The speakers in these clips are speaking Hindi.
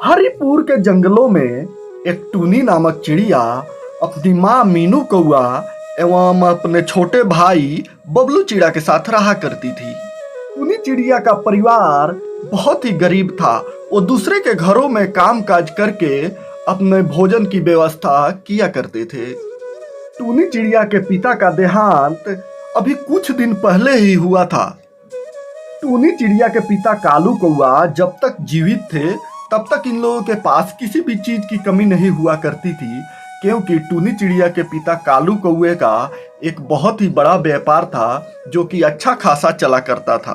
हरिपुर के जंगलों में एक टूनी नामक चिड़िया अपनी माँ मीनू कौआ एवं अपने छोटे भाई बबलू चिड़िया के साथ रहा करती थी। टूनी चिड़िया का परिवार बहुत ही गरीब था। वो दूसरे के घरों में काम काज करके अपने भोजन की व्यवस्था किया करते थे। टूनी चिड़िया के पिता का देहांत अभी कुछ दिन पहले ही हुआ था। टूनी चिड़िया के पिता कालू कौआ जब तक जीवित थे तब तक इन लोगों के पास किसी भी चीज की कमी नहीं हुआ करती थी, क्योंकि टूनी चिड़िया के पिता कालू कौए का एक बहुत ही बड़ा व्यापार था जो कि अच्छा खासा चला करता था।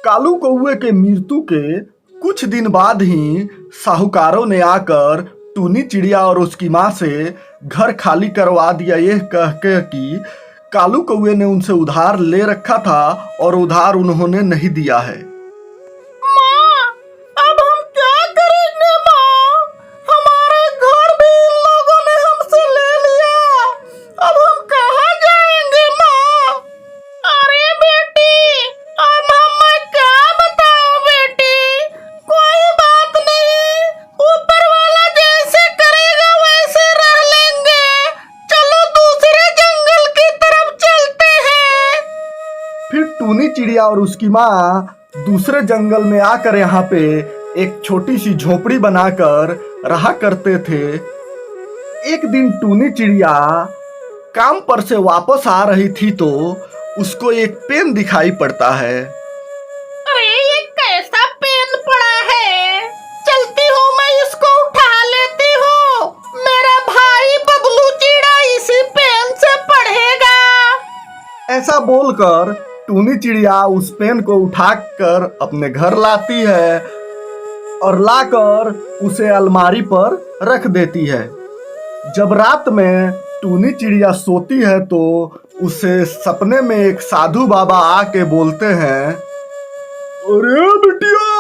कालू कौए के मृत्यु के कुछ दिन बाद ही साहूकारों ने आकर टूनी चिड़िया और उसकी माँ से घर खाली करवा दिया, यह कह के कि कालू कौए ने उनसे उधार ले रखा था और उधार उन्होंने नहीं दिया है। माँ, अब हम क्या करेंगे माँ? हमारा घर भी इन लोगों ने हमसे ले लिया। अब हम कहाँ जाएंगे माँ? अरे बेटी, अब मैं क्या बताऊँ बेटी? कोई बात नहीं, ऊपर वाला जैसे करेगा वैसे रह लेंगे। चलो दूसरे जंगल की तरफ चलते हैं। फिर टूनी चिड़िया और उसकी माँ दूसरे जंगल में आकर यहाँ पे एक छोटी सी झोपड़ी बनाकर रहा करते थे। एक दिन टूनी चिड़िया काम पर से वापस आ रही थी तो उसको एक पेन दिखाई पड़ता है। अरे ये कैसा पेन पड़ा है? चलती हूँ, मैं इसको उठा लेती हूँ। मेरा भाई बबलू चिड़ा इसी पेन से पढ़ेगा। ऐसा बोलकर टूनी चिड़िया उस पेन को उठाकर अपने घर लाती है और लाकर उसे अलमारी पर रख देती है। जब रात में टूनी चिड़िया सोती है तो उसे सपने में एक साधु बाबा आके बोलते हैं, अरे बिटिया,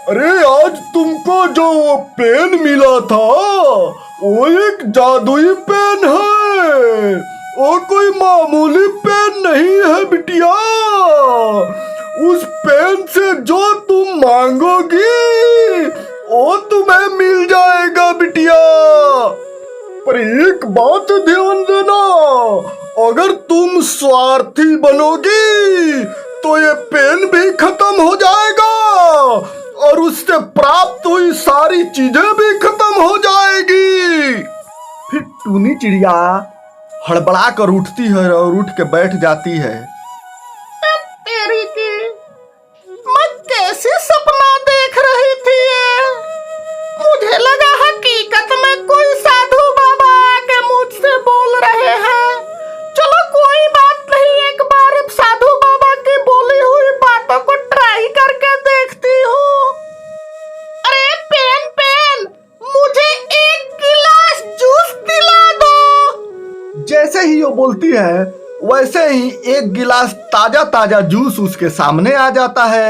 अरे आज तुमको जो वो पेन मिला था वो एक जादुई पेन है, और कोई मामूली पेन नहीं है बिटिया। उस पेन से जो तुम मांगोगी वो तुम्हें मिल जाएगा बिटिया। पर एक बात ध्यान देना, अगर तुम स्वार्थी बनोगी तो ये पेन भी खत्म हो जाएगा और उससे प्राप्त हुई सारी चीजें भी खत्म हो जाएगी। फिर टूनी चिड़िया हड़बड़ा कर उठती है और उठ के बैठ जाती है। तेरी की, मैं कैसे सपना देख रही थी ये? मुझे लगा हकीकत में कोई साधु बाबा आके मुझसे बोल रहे हैं। चलो कोई बात नहीं, एक बार साधु बाबा की बोली हुई बातों को ट्राई करके देखती हूँ। अरे पेन पेन, मुझे एक गिलास जूस दिला दो। जैसे ही वो बोलती है वैसे ही एक गिलास ताजा ताजा जूस उसके सामने आ जाता है।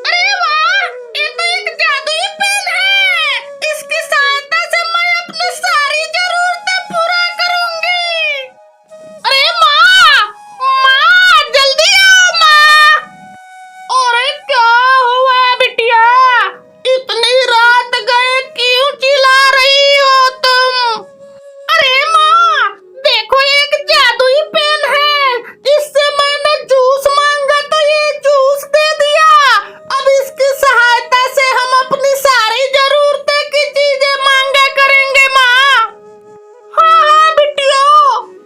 अरे वाह, ये तो एक जादुई पेन है। इसकी सहायता से मैं अपनी सारी जरूरतें पूरा करूंगी। अरे माँ, माँ जल्दी आओ माँ। अरे क्या हुआ बिटिया? इतनी रात गए क्यों चिल्ला रही हो तुम? अरे माँ, देखो एक जादुई पेन है। इससे मैंने जूस मांगा तो ये जूस दे दिया। अब इसकी सहायता से हम अपनी सारी जरूरतें की चीजें मांगा करेंगे माँ। हाँ हाँ बिटिया,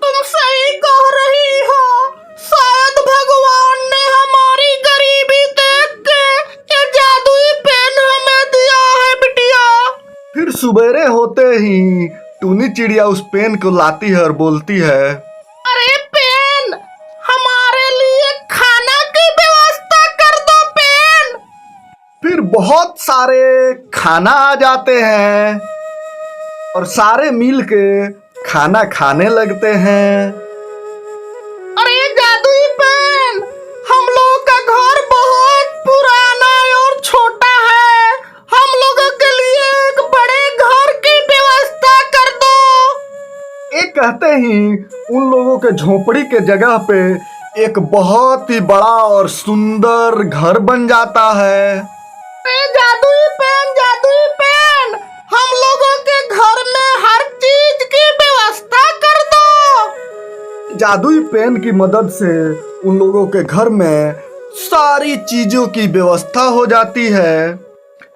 तुम सही कह रही हो। शायद भगवान ने हमारी गरीबी देख के ये जादुई पेन हमें दिया है बिटिया। फिर सुबेरे होते ही टूनी चिड़िया उस पेन को लाती है और बोलती है, अरे पेन, हमारे लिए खाना की व्यवस्था कर दो पेन। फिर बहुत सारे खाना आ जाते हैं और सारे मिल के खाना खाने लगते हैं। अरे जादुई पेन, हम लोगों का घर बहुत पुराना और छोटा है। हम लोगों के लिए एक बड़े घर की व्यवस्था कर दो। एक कहते ही उन लोगों के झोपड़ी के जगह पे एक बहुत ही बड़ा और सुंदर घर बन जाता है। जादुई पेन जादुई पेन की मदद से उन लोगों के घर में सारी चीजों की व्यवस्था हो जाती है।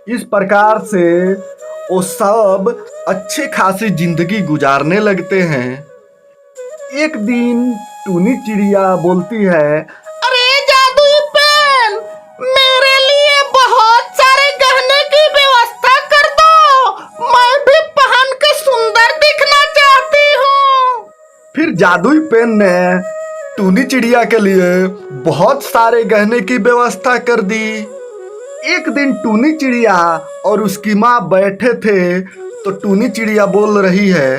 इस प्रकार से वो सब अच्छे खासी जिंदगी गुजारने लगते हैं। एक दिन टूनी चिड़िया बोलती है, अरे जादुई पेन, मेरे लिए बहुत सारे गहने की व्यवस्था कर दो, मैं भी पहन के सुंदर दिखना चाहती हूँ। फिर जादुई पेन ने टूनी चिड़िया के लिए बहुत सारे गहने की व्यवस्था कर दी। एक दिन टूनी चिड़िया और उसकी माँ बैठे थे तो टूनी चिड़िया बोल रही है,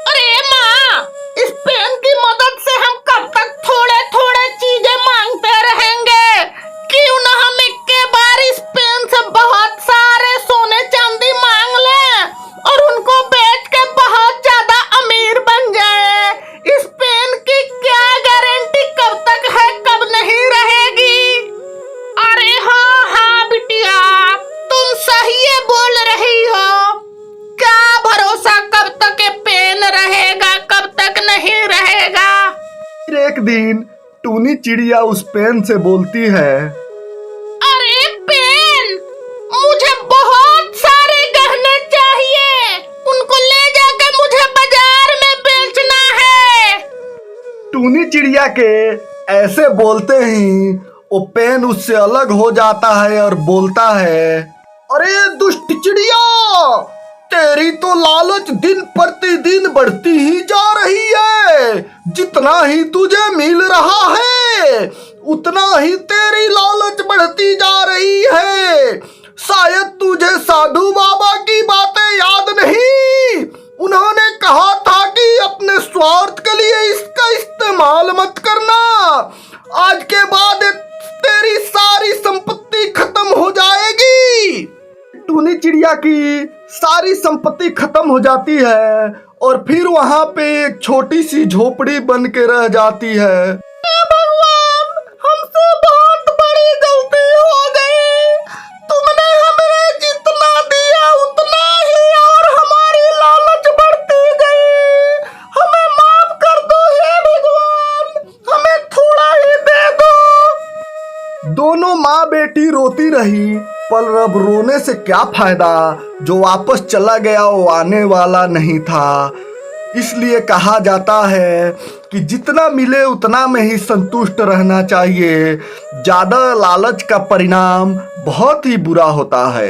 अरे माँ, इस पेन की मदद से हम कब तक थोड़े थोड़े चीजें मांगते रहेंगे? क्यों ना हम एक बार इस पेन से बहुत सारे सोने चांदी मांग लें और उनको बेच के बहुत ज्यादा अमीर बन जाए। इस पेन की क्या गारंटी कब तक है, कब नहीं रहेगी? अरे हाँ हाँ बिटिया, तुम सही बोल रही हो। क्या भरोसा कब तक ये पेन रहेगा, कब तक नहीं रहेगा। फिर एक दिन टूनी चिड़िया उस पेन से बोलती है, अरे पेन, मुझे बहुत सारे गहने चाहिए, उनको ले जाकर मुझे बाजार में बेचना है। टूनी चिड़िया के ऐसे बोलते ही वो पेन उससे अलग हो जाता है और बोलता है, अरे दुष्ट चिड़िया, तेरी तो लालच दिन प्रतिदिन बढ़ती ही जा रही है। जितना ही तुझे मिल रहा है उतना ही तेरी लालच बढ़ती जा रही है। शायद तुझे साधु बाबा की बातें याद नहीं। उन्होंने कहा था कि अपने स्वार्थ के लिए इसका इस्तेमाल मत करना। आज के बाद तेरी सारी संपत्ति खत्म हो जाएगी। टूनी चिड़िया की सारी संपत्ति खत्म हो जाती है और फिर वहां पे एक छोटी सी झोपड़ी बन के रह जाती है। भगवान, हमसे बहुत बड़ी गलती हो गई। तुमने हमें जितना दिया उतना ही और हमारी लालच बढ़ती गई। हमें माफ कर दो हे भगवान, हमें थोड़ा ही दे दो। दोनों माँ बेटी रोती रही, पर अब रोने से क्या फायदा, जो वापस चला गया वो आने वाला नहीं था। इसलिए कहा जाता है कि जितना मिले उतना में ही संतुष्ट रहना चाहिए। ज्यादा लालच का परिणाम बहुत ही बुरा होता है।